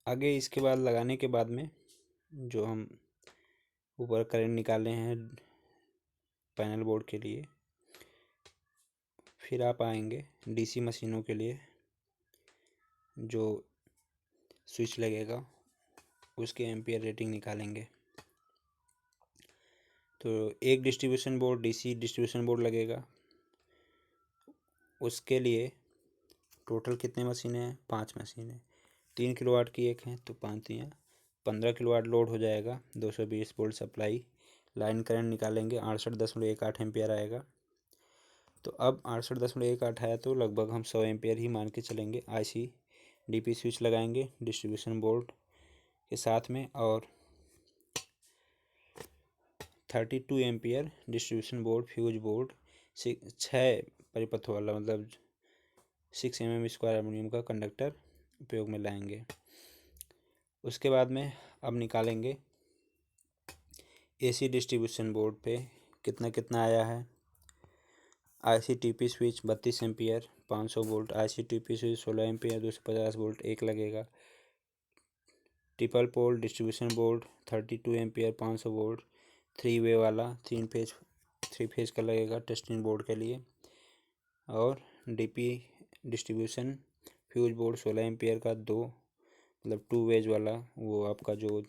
आगे इसके बाद लगाने के बाद में जो हम ऊपर करंट निकाले हैं पैनल बोर्ड के लिए, फिर आप आएंगे डीसी मशीनों के लिए जो स्विच लगेगा उसके एम्पियर रेटिंग निकालेंगे। तो एक distribution board DC distribution board लगेगा, उसके लिए टोटल कितने मशीनें हैं? 5 मशीनें। 3 किलोवाट की एक है तो 5 या 15 किलोवाट लोड हो जाएगा। 220 वोल्ट सप्लाई लाइन करंट निकालेंगे, 68.18 एम्पियर आएगा। तो अब 68.18 आया तो लगभग हम 100 एम्पियर ही मान के चलेंगे। आईसी डीपी स्विच लगाएंगे डिस्ट्रीब्यूशन बोर्ड के साथ में, और 32 ampere distribution board fuse board 6 परिपथ वाला, मतलब 6 mm स्क्वायर एल्यूमिनियम का कंडक्टर उपयोग में लाएंगे। उसके बाद में अब निकालेंगे एसी डिस्ट्रीब्यूशन बोर्ड पे कितना कितना आया है। ICTP switch 32 ampere 500 volt, ICTP switch 16 ampere 250 volt एक लगेगा। Triple pole distribution board 32 ampere 500 volt 3 way वाला 3 फेज का लगेगा टेस्टिंग बोर्ड के लिए। और DP distribution fuse board 16 ampere का 2, मतलब 2 वेज वाला, वो आपका जो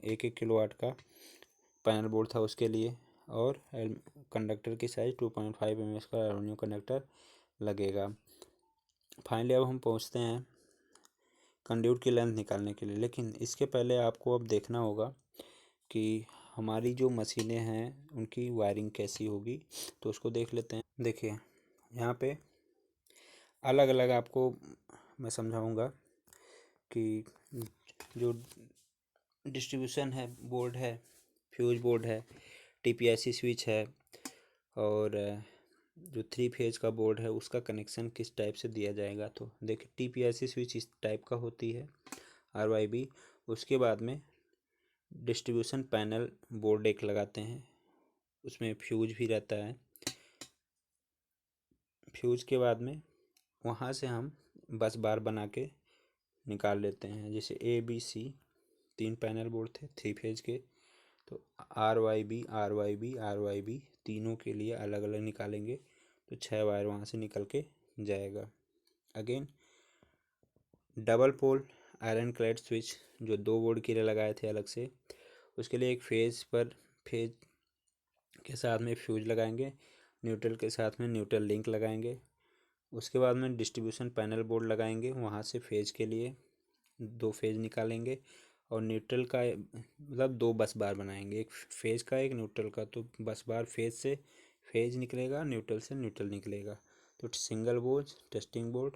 1 किलोवाट का पैनल बोर्ड था उसके लिए। और कंडक्टर की साइज 2.5 mm का एल्यूमिनियम कंडक्टर लगेगा। फाइनली अब हम पहुंचते हैं कंड्यूट की लेंथ निकालने के लिए, लेकिन इसके पहले आपको अब देखना होगा कि हमारी जो मशीनें हैं उनकी वायरिंग कैसी होगी, तो उसको देख लेते हैं। देखिए यहाँ पे अलग अलग आपको मैं समझाऊंगा कि जो डिस्ट्रीब्यूशन है बोर्ड है, फ्यूज बोर्ड है, टीपीआईसी स्विच है, और जो 3 फेज का बोर्ड है उसका कनेक्शन किस टाइप से दिया जाएगा। तो देखिए टीपीआईसी स्विच इस टाइप का होती है आरवाईबी। उसके बाद में डिस्ट्रीब्यूशन पैनल बोर्ड एक लगाते हैं, उसमें फ्यूज भी रहता है। फ्यूज के बाद में वहाँ से हम बस बार बना के निकाल लेते हैं। जैसे ABC 3 पैनल बोर्ड थे 3 फेज के, तो आर वाई बी तीनों के लिए अलग अलग निकालेंगे तो 6 वायर वहाँ से निकल के जाएगा। Again double pole iron clad switch जो 2 बोर्ड के लिए लगाए थे अलग से, उसके लिए एक फेज के साथ में फ्यूज लगाएंगे, न्यूट्रल के साथ में न्यूट्रल लिंक लगाएंगे। उसके बाद में डिस्ट्रीब्यूशन पैनल बोर्ड लगाएंगे, वहाँ से फेज के लिए 2 फेज निकालेंगे, और न्यूट्रल का मतलब 2 बस बार बनाएंगे, एक फेज का एक न्यूट्रल का। तो बस बार फेज से फेज निकलेगा, न्यूट्रल से न्यूट्रल निकलेगा। तो सिंगल बोर्ड टेस्टिंग बोर्ड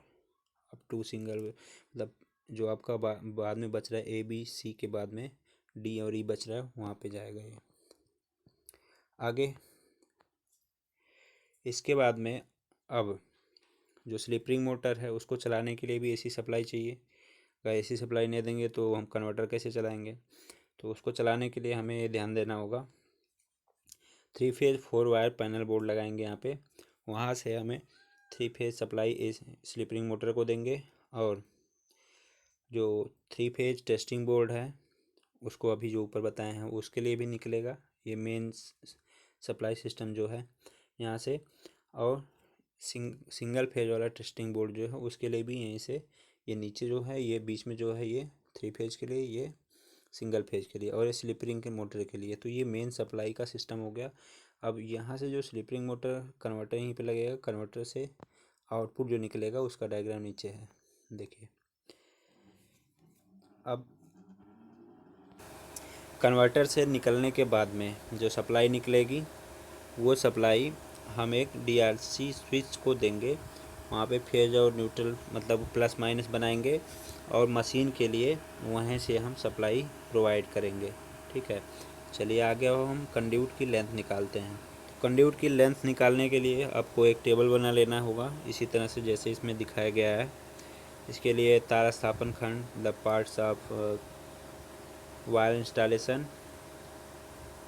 अब 2 सिंगल, मतलब जो आपका बाद में बच रहा है ABC के बाद में D और E बच रहा है वहाँ पे जाएगा ये। आगे इसके बाद में अब जो स्लिप रिंग मोटर है उसको चलाने के लिए भी AC सप्लाई चाहिए। अगर AC सप्लाई नहीं देंगे तो हम कन्वर्टर कैसे चलाएंगे। तो उसको चलाने के लिए हमें ये ध्यान देना होगा, 3 फेज 4 वायर पैनल बोर्ड लगाएंगे यहाँ पे। वहाँ से हमें 3 phase supply slip ring motor को देंगे, और जो 3 फेज टेस्टिंग बोर्ड है उसको अभी जो ऊपर बताए हैं उसके लिए भी निकलेगा ये मेन सप्लाई सिस्टम जो है यहाँ से। और सिंगल फेज वाला टेस्टिंग बोर्ड जो है उसके लिए भी यहीं से, ये नीचे जो है ये बीच में जो है ये 3 फेज के लिए, ये सिंगल फेज के लिए, और ये स्लिप रिंग के मोटर के लिए। तो ये मेन सप्लाई का सिस्टम हो गया। अब यहाँ से जो स्लिप रिंग मोटर कन्वर्टर यहीं पे लगेगा, कन्वर्टर से आउटपुट जो निकलेगा उसका डायग्राम नीचे है देखिए। अब कन्वर्टर से निकलने के बाद में जो सप्लाई निकलेगी वो सप्लाई हम एक DRC स्विच को देंगे, वहाँ पे फेज और न्यूट्रल मतलब प्लस माइनस बनाएंगे, और मशीन के लिए वहीं से हम सप्लाई प्रोवाइड करेंगे। ठीक है, चलिए आगे अब हम कंड्यूट की लेंथ निकालते हैं। कंड्यूट की लेंथ निकालने के लिए आपको एक टेबल बना लेना होगा इसी तरह से जैसे इसमें दिखाया गया है। इसके लिए तार स्थापन खंड the parts of wire installation,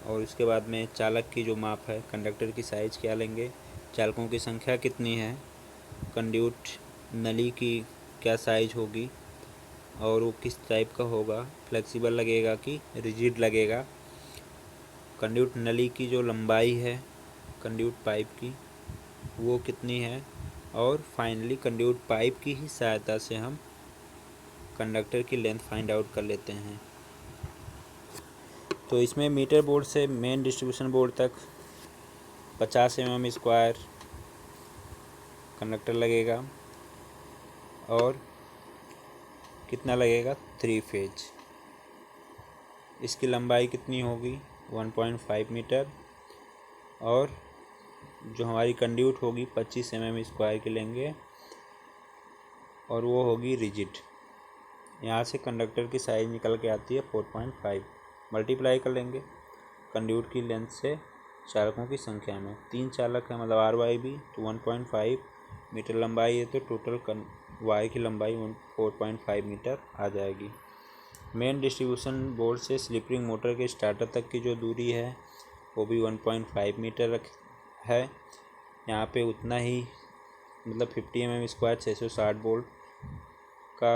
और उसके बाद में चालक की जो माप है, कंडक्टर की साइज़ क्या लेंगे, चालकों की संख्या कितनी है, कंड्यूट नली की क्या साइज होगी, और वो किस टाइप का होगा, फ्लेक्सिबल लगेगा कि रिजिड लगेगा। कंड्यूट नली की जो लंबाई है कंड्यूट पाइप की वो कितनी है, और फाइनली कंड्यूट पाइप की ही सहायता से हम कंडक्टर की लेंथ फाइंड आउट कर लेते हैं। तो इसमें मीटर बोर्ड से मेन डिस्ट्रीब्यूशन बोर्ड तक 50 mm स्क्वायर कंडक्टर लगेगा, और कितना लगेगा 3 फेज। इसकी लंबाई कितनी होगी 1.5 मीटर, और जो हमारी कंड्यूट होगी 25 mm स्क्वायर की लेंगे, और वो होगी रिजिड। यहाँ से कंडक्टर की साइज निकल के आती है 4.5, मल्टीप्लाई कर लेंगे कंड्यूट की लेंथ से चालकों की संख्या में। 3 चालक है मतलब RYB, तो 1.5 मीटर लंबाई है, तो टोटल वायर की लंबाई 4.5 मीटर आ जाएगी। मेन डिस्ट्रीब्यूशन बोर्ड से स्लिप रिंग मोटर के स्टार्टर तक की जो दूरी है वो भी 1.5 मीटर है। यहाँ पे उतना ही मतलब 50 mm स्क्वायर 660 वोल्ट का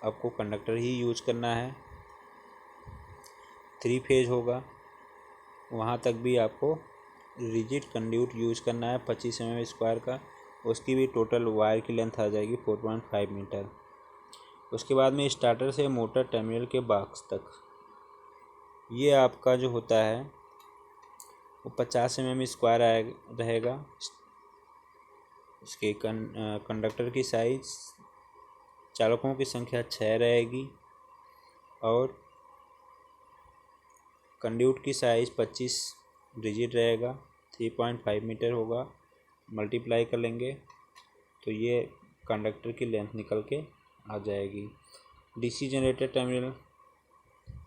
आपको कंडक्टर ही यूज करना है। 3 फेज होगा, वहाँ तक भी आपको रिजिड कंड्यूट यूज करना है 25 mm स्क्वायर का। उसकी भी टोटल वायर की लेंथ आ जाएगी 4.5 मीटर। उसके बाद में स्टार्टर से मोटर टर्मिनल के बॉक्स तक ये आपका जो होता है वो 50 mm स्क्वायर रहेगा। इसके कंडक्टर की साइज चालकों की संख्या 6 रहेगी, और कंड्यूट की साइज 25 रिजिड रहेगा, 3.5 मीटर होगा। मल्टीप्लाई कर लेंगे तो ये कंडक्टर की लेंथ निकल के आ जाएगी। डीसी जनरेटर टर्मिनल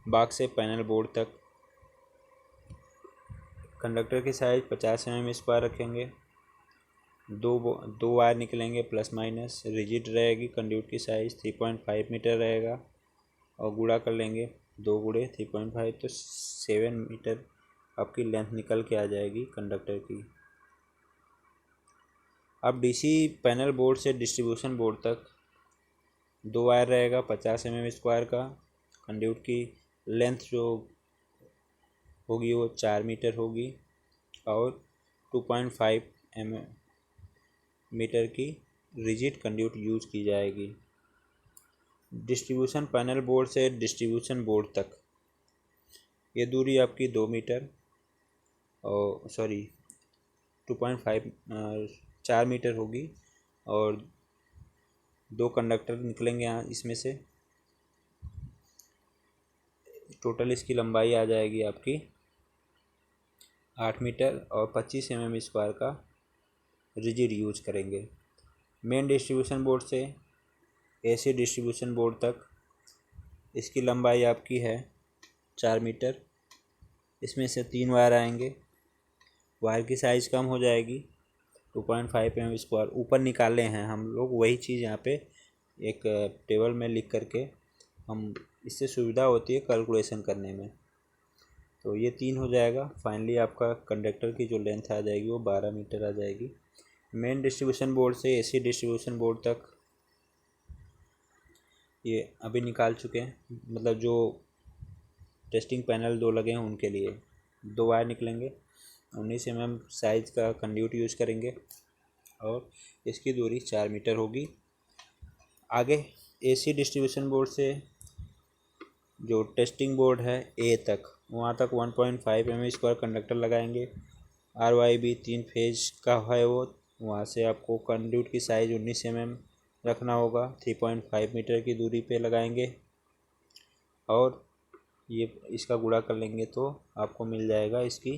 बॉक्स से पैनल बोर्ड तक कंडक्टर की साइज 50 mm स्क्वायर रखेंगे। दो वायर निकलेंगे प्लस माइनस, रिजिड रहेगी। कंड्यूट की साइज 3.5 मीटर रहेगा, और गुणा कर लेंगे 2 गुणे 3.5, तो 7 मीटर आपकी लेंथ निकल के आ जाएगी कंडक्टर की। अब डीसी पैनल बोर्ड से डिस्ट्रीब्यूशन बोर्ड तक 2 वायर रहेगा 50 mm स्क्वायर का। कंड्यूट की लेंथ जो होगी वो 4 मीटर होगी, और 2.5 मीटर की रिजिड कंड्यूट यूज की जाएगी। डिस्ट्रीब्यूशन पैनल बोर्ड से डिस्ट्रीब्यूशन बोर्ड तक ये दूरी आपकी 2 मीटर, और 2.5 4 मीटर होगी, और 2 कंडक्टर निकलेंगे यहाँ इसमें से। टोटल इसकी लंबाई आ जाएगी आपकी 8 मीटर, और 25 mm स्क्वायर का रिजिड यूज करेंगे। मेन डिस्ट्रीब्यूशन बोर्ड से एसी डिस्ट्रीब्यूशन बोर्ड तक इसकी लंबाई आपकी है 4 मीटर। इसमें से 3 वायर आएंगे, वायर की साइज़ कम हो जाएगी 2.5 mm स्क्वायर। ऊपर निकाले हैं हम लोग, वही चीज़ यहाँ पे एक टेबल में लिख करके हम, इससे सुविधा होती है कैलकुलेशन करने में। तो ये 3 हो जाएगा। फाइनली आपका कंडक्टर की जो लेंथ आ जाएगी वो 12 मीटर आ जाएगी। मेन डिस्ट्रीब्यूशन बोर्ड से एसी डिस्ट्रीब्यूशन बोर्ड तक ये अभी निकाल चुके हैं, मतलब जो टेस्टिंग पैनल 2 लगे हैं उनके लिए 2 वायर निकलेंगे। 19 mm साइज़ का कंड्यूट यूज करेंगे, और इसकी दूरी 4 मीटर होगी। आगे एसी डिस्ट्रीब्यूशन बोर्ड से जो टेस्टिंग बोर्ड है ए तक, वहाँ तक 1.5 mm स्क्वायर कंडक्टर लगाएंगे। RYB 3 फेज का है वो, वहाँ से आपको कंड्यूट की साइज़ 19 mm रखना होगा। 3.5 मीटर की दूरी पे लगाएंगे, और ये इसका गुणा कर लेंगे तो आपको मिल जाएगा इसकी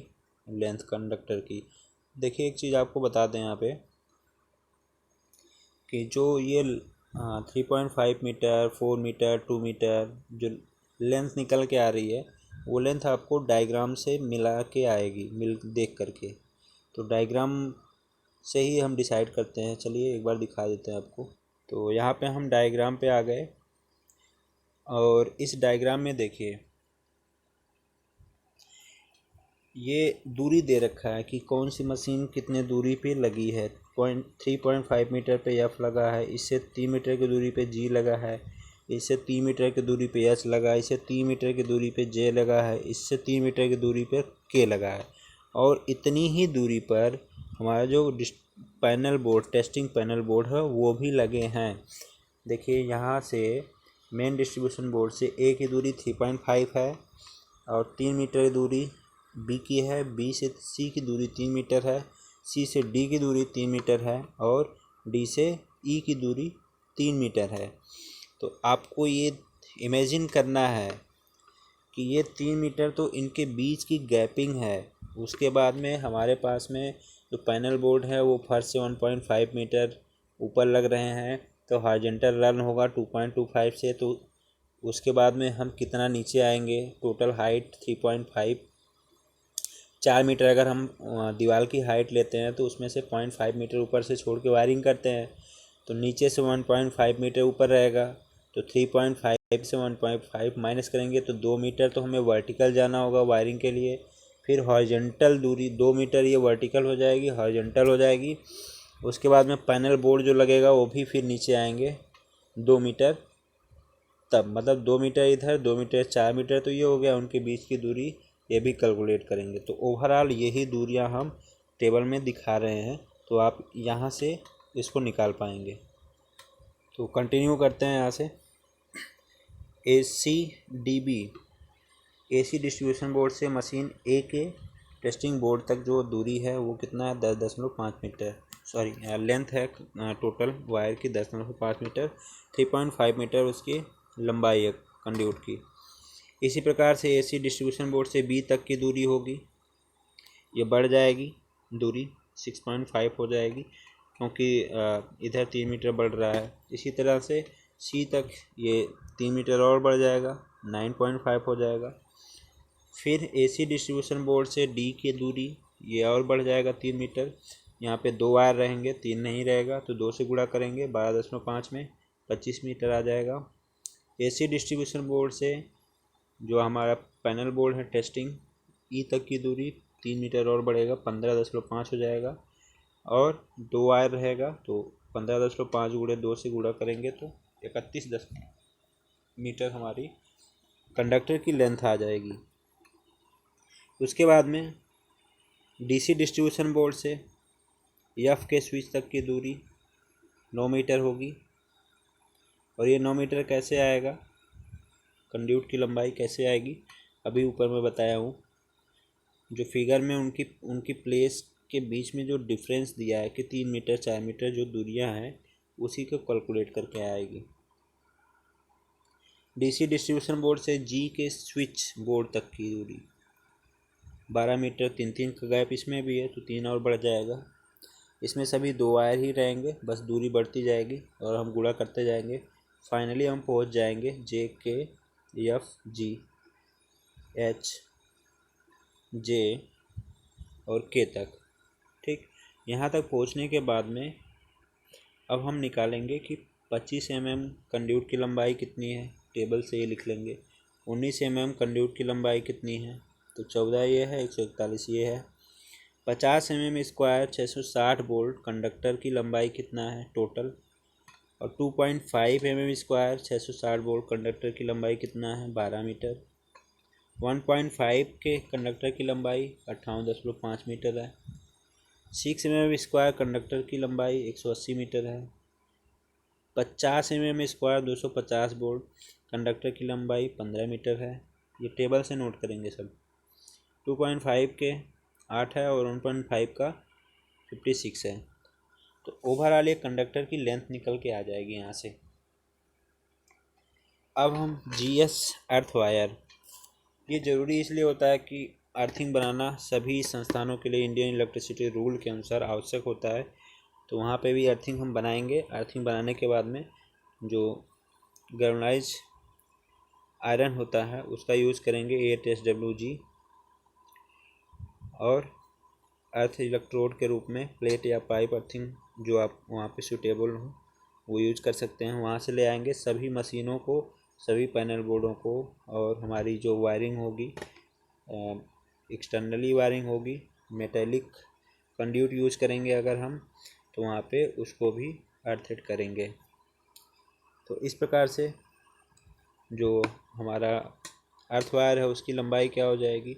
लेंथ कंडक्टर की। देखिए एक चीज़ आपको बता दें यहाँ पे कि जो ये 3.5 मीटर 4 मीटर 2 मीटर जो लेंथ निकल के आ रही है, वो लेंथ आपको डायग्राम से मिला के आएगी, देख करके। तो डायग्राम से ही हम डिसाइड करते हैं। चलिए एक बार दिखा देते हैं आपको। तो यहाँ पे हम डायग्राम पे आ गए, और इस डायग्राम में देखिए ये दूरी दे रखा है कि कौन सी मशीन कितने दूरी पे लगी है। 3.5 मीटर पे एफ लगा है, इससे 3 मीटर की दूरी पे जी लगा है, इससे 3 मीटर की दूरी पे एच लगा, इससे 3 मीटर की दूरी पे जे लगा है, इससे 3 मीटर की दूरी पे के लगा है, और इतनी ही दूरी पर हमारा जो panel board, testing panel board है वो भी लगे हैं। देखिए यहाँ से मेन डिस्ट्रीब्यूशन बोर्ड से ए की दूरी 3.5 है, और 3 मीटर की दूरी बी की है, बी से सी की दूरी 3 मीटर है, सी से डी की दूरी 3 मीटर है, और डी से ई की दूरी 3 मीटर है। तो आपको ये इमेजिन करना है कि ये 3 मीटर तो इनके बीच की गैपिंग है। उसके बाद में हमारे पास में जो पैनल बोर्ड है वो फर्श से 1.5 मीटर ऊपर लग रहे हैं, तो हॉरिजॉन्टल रन होगा 2.25 से। तो उसके बाद में हम कितना नीचे आएंगे, टोटल हाइट 3.5, 4 मीटर अगर हम दीवार की हाइट लेते हैं तो उसमें से 0.5 मीटर ऊपर से छोड़ के वायरिंग करते हैं, तो नीचे से 1.5 मीटर ऊपर रहेगा। तो 3.5 से 1.5 माइनस करेंगे तो 2 मीटर तो हमें वर्टिकल जाना होगा वायरिंग के लिए। फिर हॉरिजॉन्टल दूरी 2 मीटर ये वर्टिकल हो जाएगी, हॉरिजॉन्टल हो जाएगी। उसके बाद में पैनल बोर्ड जो लगेगा वो भी फिर नीचे आएंगे 2 मीटर, तब मतलब 2 मीटर इधर, 2 मीटर, 4 मीटर, तो ये हो गया उनके बीच की दूरी। ये भी कैलकुलेट करेंगे, तो ओवरऑल यही दूरियां हम टेबल में दिखा रहे हैं, तो आप यहाँ से इसको निकाल पाएंगे। तो कंटिन्यू करते हैं यहाँ से। एसी डिस्ट्रीब्यूशन बोर्ड से मशीन ए के टेस्टिंग बोर्ड तक जो दूरी है वो कितना है, 10.5 मीटर, सॉरी लेंथ है टोटल वायर की 10.5 मीटर, 3.5 मीटर उसकी लंबाई है कंड्यूट की। इसी प्रकार से एसी डिस्ट्रीब्यूशन बोर्ड से बी तक की दूरी होगी, ये बढ़ जाएगी दूरी 6.5 हो जाएगी, क्योंकि इधर 3 मीटर बढ़ रहा है। इसी तरह से सी तक ये 3 मीटर और बढ़ जाएगा, 9.5 हो जाएगा। फिर एसी डिस्ट्रीब्यूशन बोर्ड से डी की दूरी ये और बढ़ जाएगा 3 मीटर। यहाँ पे 2 वायर रहेंगे, 3 नहीं रहेगा, तो 2 से गुणा करेंगे 12.5 में 25 मीटर आ जाएगा। एसी डिस्ट्रीब्यूशन बोर्ड से जो हमारा पैनल बोर्ड है टेस्टिंग ई तक की दूरी 3 मीटर और बढ़ेगा, 15.5 हो जाएगा, और 2 वायर रहेगा, तो 15.5 गुणे 2 से गुणा करेंगे तो 31 मीटर हमारी कंडक्टर की लेंथ आ जाएगी। उसके बाद में डीसी डिस्ट्रीब्यूशन बोर्ड से एफ के स्विच तक की दूरी 9 मीटर होगी, और ये 9 मीटर कैसे आएगा, कंड्यूट की लंबाई कैसे आएगी, अभी ऊपर मैं बताया हूँ। जो फिगर में उनकी प्लेस के बीच में जो डिफरेंस दिया है कि 3 मीटर 4 मीटर जो दूरियां हैं, उसी को कैलकुलेट करके आएगी। डीसी डिस्ट्रीब्यूशन बोर्ड से जी के स्विच बोर्ड तक की दूरी 12 मीटर, 3 का गैप इसमें भी है, तो 3 और बढ़ जाएगा। इसमें सभी 2 वायर ही रहेंगे, बस दूरी बढ़ती जाएगी और हम गुणा करते जाएंगे। फाइनली हम पहुंच जाएंगे जे के एफ जी एच जे और के तक। ठीक, यहाँ तक पहुँचने के बाद में अब हम निकालेंगे कि 25 mm कंड्यूट की लंबाई कितनी है, टेबल से ये लिख लेंगे। 19 mm कंड्यूट की लंबाई कितनी है, तो 14 ये है, 141 ये है। 50 mm स्क्वायर 660 वोल्ट कंडक्टर की लंबाई कितना है टोटल, और 2.5 mm स्क्वायर 660 वोल्ट कंडक्टर की लंबाई कितना है, 12 मीटर। 1.5 के कंडक्टर की लंबाई 58.5 मीटर है। 6 mm स्क्वायर कंडक्टर की लंबाई 180 मीटर है। 50 mm स्क्वायर 250 वोल्ट कंडक्टर की लंबाई 15 मीटर है। ये टेबल से नोट करेंगे सब। 2.5 के 8 है और 1.5 का 56 है। तो ओवरऑल ये कंडक्टर की लेंथ निकल के आ जाएगी यहाँ से। अब हम जीएस अर्थ वायर, ये ज़रूरी इसलिए होता है कि अर्थिंग बनाना सभी संस्थानों के लिए इंडियन इलेक्ट्रिसिटी रूल के अनुसार आवश्यक होता है, तो वहाँ पे भी अर्थिंग हम बनाएंगे। अर्थिंग बनाने के बाद में जो गैल्वेनाइज आयरन होता है उसका यूज़ करेंगे, ATSWG, और अर्थ इलेक्ट्रोड के रूप में प्लेट या पाइप अर्थिंग जो आप वहाँ पे सूटेबल हो वो यूज कर सकते हैं। वहाँ से ले आएंगे सभी मशीनों को, सभी पैनल बोर्डों को, और हमारी जो वायरिंग होगी एक्सटर्नली वायरिंग होगी, मेटेलिक कंड्यूट यूज करेंगे अगर हम, तो वहाँ पे उसको भी अर्थेट करेंगे। तो इस प्रकार से जो हमारा अर्थ वायर है उसकी लंबाई क्या हो जाएगी,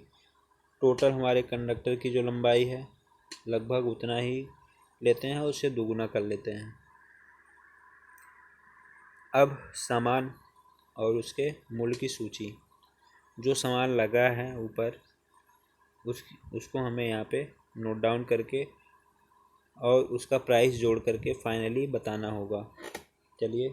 टोटल हमारे कंडक्टर की जो लंबाई है लगभग उतना ही लेते हैं और उससे दोगुना कर लेते हैं। अब सामान और उसके मूल्य की सूची, जो सामान लगा है ऊपर उसको हमें यहाँ पे नोट डाउन करके और उसका प्राइस जोड़ करके फाइनली बताना होगा। चलिए,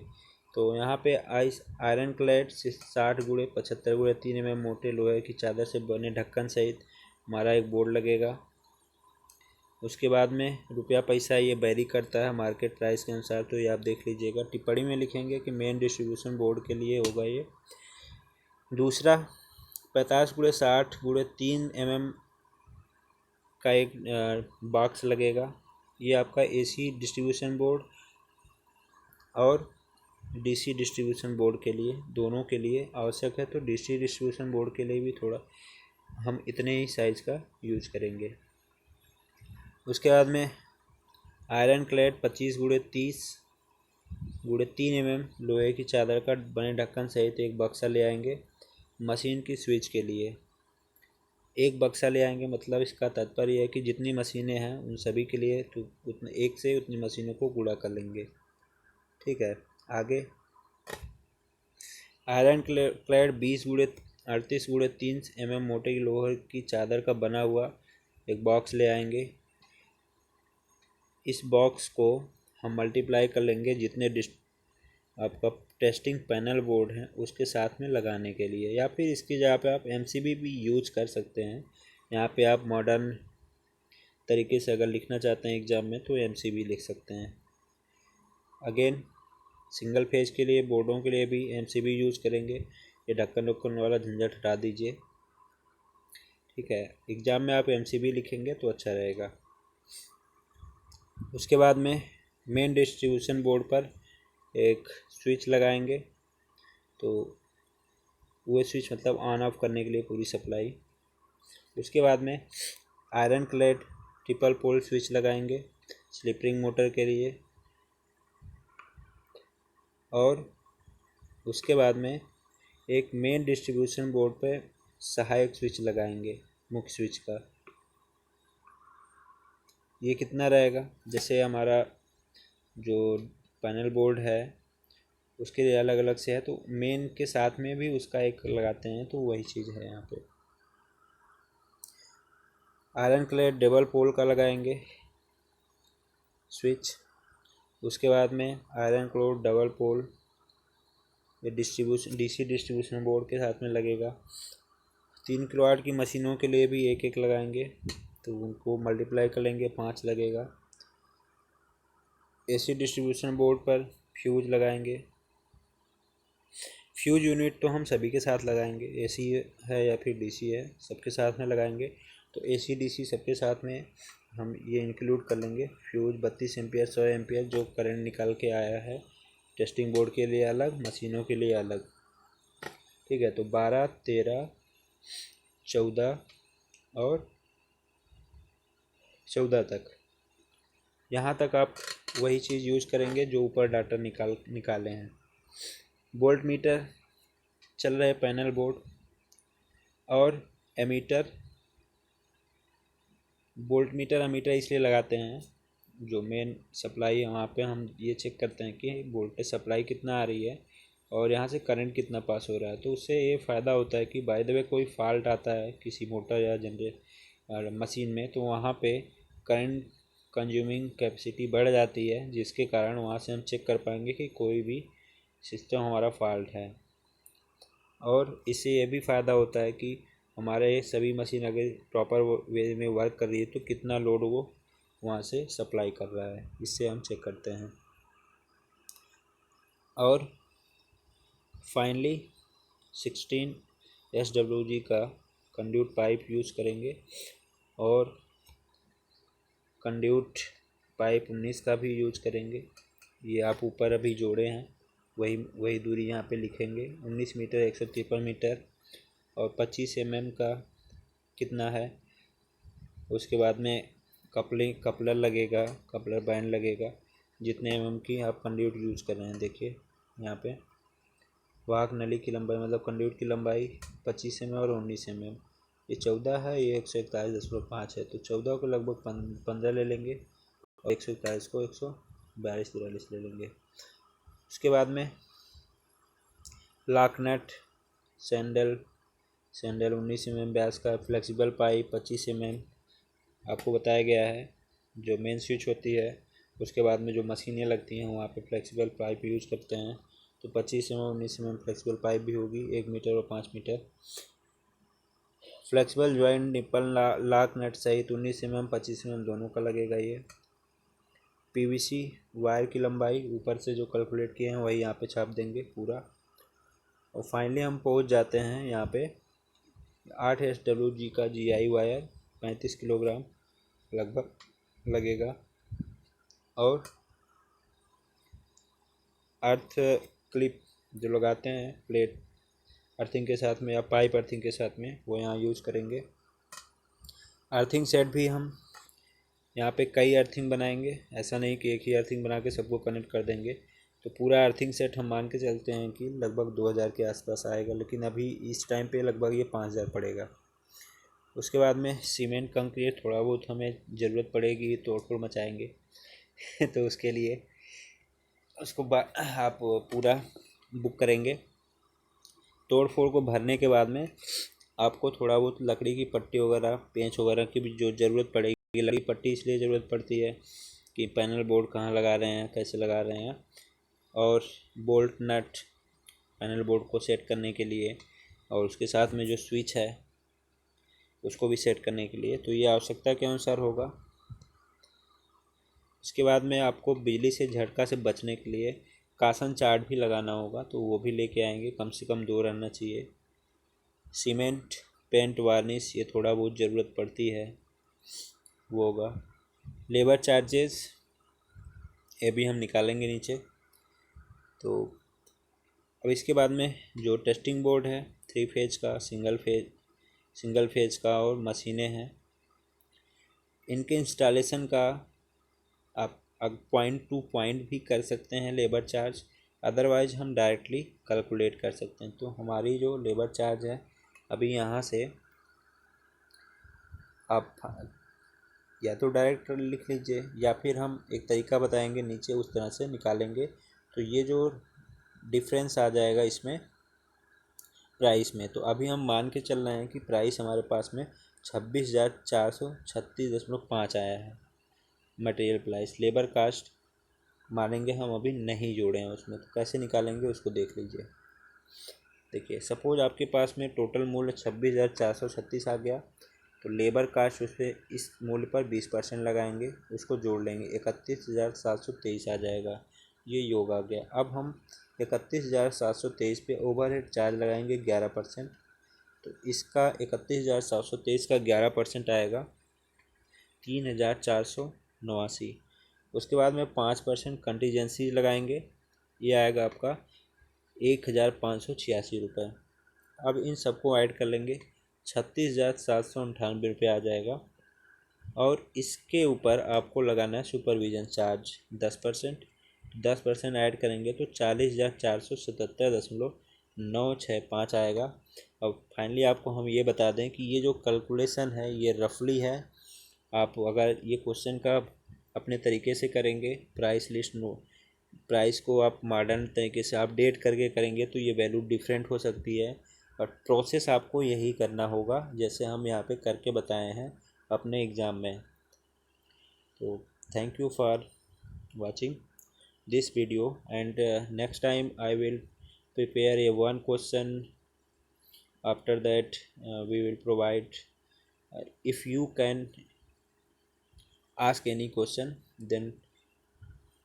तो यहाँ पे आयरन क्लैड 60x75x3 mm मोटे लोहे की चादर से बने ढक्कन सहित हमारा एक बोर्ड लगेगा। उसके बाद में रुपया पैसा ये वेरी करता है मार्केट प्राइस के अनुसार, तो ये आप देख लीजिएगा। टिप्पणी में लिखेंगे कि मेन डिस्ट्रीब्यूशन बोर्ड के लिए होगा ये। दूसरा 50x60x3 mm का एक बॉक्स लगेगा। ये आपका एसी डिस्ट्रीब्यूशन बोर्ड और डीसी डिस्ट्रीब्यूशन बोर्ड के लिए, दोनों के लिए आवश्यक है। तो डीसी डिस्ट्रीब्यूशन बोर्ड के लिए भी थोड़ा हम इतने ही साइज़ का यूज करेंगे। उसके बाद में आयरन क्लैड 25x30x3 mm लोहे की चादर का बने ढक्कन सहित एक बक्सा ले आएंगे। मशीन की स्विच के लिए एक बक्सा ले आएंगे, मतलब इसका तात्पर्य है कि जितनी मशीनें हैं उन सभी के लिए तो एक से उतनी मशीनों को गुणा कर लेंगे। ठीक है, आगे आयरन क्लैड 20x38x3 mm मोटे लोहे की चादर का बना हुआ एक बॉक्स ले आएंगे। इस बॉक्स को हम मल्टीप्लाई कर लेंगे जितने आपका टेस्टिंग पैनल बोर्ड है उसके साथ में लगाने के लिए, या फिर इसकी जगह पे आप एमसीबी भी यूज कर सकते हैं। यहाँ पे आप मॉडर्न तरीके से अगर लिखना चाहते हैं एग्ज़ाम में तो एमसीबी लिख सकते हैं। अगेन सिंगल फेज के लिए बोर्डों के लिए भी एमसीबी यूज करेंगे। ये ढक्कन ढक्कन वाला झंझट हटा दीजिए। ठीक है, एग्ज़ाम में आप एमसीबी लिखेंगे तो अच्छा रहेगा। उसके बाद में मेन डिस्ट्रीब्यूशन बोर्ड पर एक स्विच लगाएंगे, तो वो स्विच मतलब ऑन ऑफ करने के लिए पूरी सप्लाई। उसके बाद में iron clad triple pole switch लगाएंगे स्लिप रिंग मोटर के लिए। और उसके बाद में एक मेन डिस्ट्रीब्यूशन बोर्ड पे सहायक स्विच लगाएंगे मुख्य स्विच का। ये कितना रहेगा, जैसे हमारा जो पैनल बोर्ड है उसके लिए अलग अलग से है, तो मेन के साथ में भी उसका एक लगाते हैं, तो वही चीज़ है यहाँ पे। आयरन क्लैड डबल पोल का लगाएंगे स्विच। उसके बाद में आयरन क्लैड डबल पोल ये डीसी डिस्ट्रीब्यूशन बोर्ड के साथ में लगेगा। 3 किलोवाट की मशीनों के लिए भी एक एक लगाएंगे, तो उनको मल्टीप्लाई कर लेंगे, 5 लगेगा। एसी डिस्ट्रीब्यूशन बोर्ड पर फ्यूज लगाएंगे। फ्यूज यूनिट तो हम सभी के साथ लगाएंगे, एसी है या फिर डीसी है सबके साथ में लगाएंगे। तो एसी डीसी सबके साथ में हम ये इंक्लूड कर लेंगे। फ्यूज 32 एम्पियर 100 एम्पियर जो करंट निकाल के आया है, टेस्टिंग बोर्ड के लिए अलग, मशीनों के लिए अलग। ठीक है, तो 12 13 14 और 14 तक, यहाँ तक आप वही चीज़ यूज करेंगे जो ऊपर डाटा निकाले हैं। वोल्ट मीटर चल रहे पैनल बोर्ड और एमीटर। वोल्ट मीटर एमीटर इसलिए लगाते हैं, जो मेन सप्लाई है वहाँ पे हम ये चेक करते हैं कि वोल्टेज सप्लाई कितना आ रही है और यहाँ से करंट कितना पास हो रहा है। तो उससे ये फ़ायदा होता है कि बाय द वे कोई फॉल्ट आता है किसी मोटर या जनरेटर मशीन में, तो वहाँ पे करंट कंज्यूमिंग कैपेसिटी बढ़ जाती है, जिसके कारण वहाँ से हम चेक कर पाएंगे कि कोई भी सिस्टम हमारा फॉल्ट है। और इससे ये भी फ़ायदा होता है कि हमारे सभी मशीन अगर प्रॉपर वे में वर्क कर रही है तो कितना लोड वो वहाँ से सप्लाई कर रहा है, इससे हम चेक करते हैं। और फाइनली 16 SWG का कंड्यूट पाइप यूज़ करेंगे और कंड्यूट पाइप 19 का भी यूज करेंगे। ये आप ऊपर अभी जोड़े हैं, वही दूरी यहाँ पे लिखेंगे। 19 मीटर 153 मीटर और 25 mm का कितना है। उसके बाद में कपलर लगेगा, कपलर बैंड लगेगा, जितने mm की आप कंड्यूट यूज कर रहे हैं। देखिए यहाँ पे वाहक नली की लंबाई मतलब कंड्यूट की लंबाई 25 mm और 19 mm। ये 14 है, ये 141.5 है, तो 14 को लगभग 15 ले लेंगे और 141 को 142-43 ले लेंगे। उसके बाद में लॉक नट सैंडल 19 mm व्यास का, फ्लेक्सिबल पाइप 25 mm आपको बताया गया है। जो मेन स्विच होती है उसके बाद में जो मशीनें लगती हैं वहाँ पे फ्लेक्सिबल पाइप यूज करते हैं, तो 25 mm 19 mm फ्लेक्सिबल पाइप भी होगी, 1 मीटर और 5 metre. Flexible joint nipple lock nut सहित 19 mm 25 mm दोनों का लगेगा। ये पीवीसी वायर की लंबाई ऊपर से जो कैलकुलेट किए हैं वही यहाँ पे छाप देंगे पूरा। और फाइनली हम पहुँच जाते हैं यहाँ पे 8 SWG का GI वायर 35 किलोग्राम लगभग लगेगा। और अर्थ क्लिप जो लगाते हैं प्लेट अर्थिंग के साथ में या पाइप अर्थिंग के साथ में, वो यहाँ यूज़ करेंगे। अर्थिंग सेट भी हम यहाँ पे कई अर्थिंग बनाएंगे, ऐसा नहीं कि एक ही अर्थिंग बना के सबको कनेक्ट कर देंगे। तो पूरा अर्थिंग सेट हम मान के चलते हैं कि लगभग 2000 के आसपास आएगा, लेकिन अभी इस टाइम पे लगभग ये 5000 पड़ेगा। उसके बाद में सीमेंट कंक्रीट थोड़ा बहुत हमें ज़रूरत पड़ेगी, तोड़ फोड़ मचाएंगे तो उसके लिए उसको आप पूरा बुक करेंगे। तोड़ फोड़ को भरने के बाद में आपको थोड़ा बहुत लकड़ी की पट्टी वगैरह पेंच वगैरह की भी जो ज़रूरत पड़ेगी। लकड़ी पट्टी इसलिए ज़रूरत पड़ती है कि पैनल बोर्ड कहाँ लगा रहे हैं, कैसे लगा रहे हैं, और बोल्ट नट पैनल बोर्ड को सेट करने के लिए, और उसके साथ में जो स्विच है उसको भी सेट करने के लिए। तो ये आवश्यकता के अनुसार होगा। इसके बाद में आपको बिजली से झटका से बचने के लिए कासन चार्ट भी लगाना होगा, तो वो भी लेके आएंगे, कम से कम 2 रहना चाहिए। सीमेंट पेंट वार्निश ये थोड़ा बहुत ज़रूरत पड़ती है, वो होगा। लेबर चार्जेस ये भी हम निकालेंगे नीचे। तो अब इसके बाद में जो टेस्टिंग बोर्ड है 3 फेज का, सिंगल फेज का और मशीनें हैं, इनके इंस्टॉलेशन का आप पॉइंट टू पॉइंट भी कर सकते हैं लेबर चार्ज, अदरवाइज हम डायरेक्टली कैलकुलेट कर सकते हैं। तो हमारी जो लेबर चार्ज है अभी यहाँ से आप या तो डायरेक्ट लिख लीजिए या फिर हम एक तरीका बताएंगे नीचे, उस तरह से निकालेंगे। तो ये जो डिफरेंस आ जाएगा इसमें प्राइस में, तो अभी हम मान के चल रहे हैं कि प्राइस हमारे पास में 26,436.5 आया है मटेरियल प्राइस। लेबर कास्ट मानेंगे हम अभी नहीं जोड़े हैं उसमें, तो कैसे निकालेंगे उसको देख लीजिए। देखिए सपोज आपके पास में टोटल मूल्य 26,436 आ गया, तो लेबर कास्ट उस पर इस मूल्य पर 20% लगाएंगे, उसको जोड़ लेंगे, 31,723 आ जाएगा। ये योग आ गया। अब हम 31,723 पे ओवरहेड चार्ज लगाएंगे 11%, तो इसका 31,723 का 11% आएगा 3,489। उसके बाद में 5% कंटीजेंसी लगाएंगे, ये आएगा आपका 1,586 रुपये। अब इन सबको ऐड कर लेंगे, 36,798 रुपये आ जाएगा। और इसके ऊपर आपको लगाना है सुपरविज़न चार्ज 10% ऐड करेंगे तो 40,477.965 आएगा। अब फाइनली आपको हम ये बता दें कि ये जो कैलकुलेशन है ये रफली है। आप अगर ये क्वेश्चन का अपने तरीके से करेंगे, प्राइस को आप मॉडर्न तरीके से अपडेट करके करेंगे तो ये वैल्यू डिफरेंट हो सकती है, और प्रोसेस आपको यही करना होगा जैसे हम यहाँ पे करके बताए हैं अपने एग्ज़ाम में। तो thank you for watching this video, and next time I will prepare a one question. After that we will provide, if you can ask any question then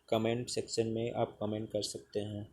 comment section में आप कमेंट कर सकते हैं।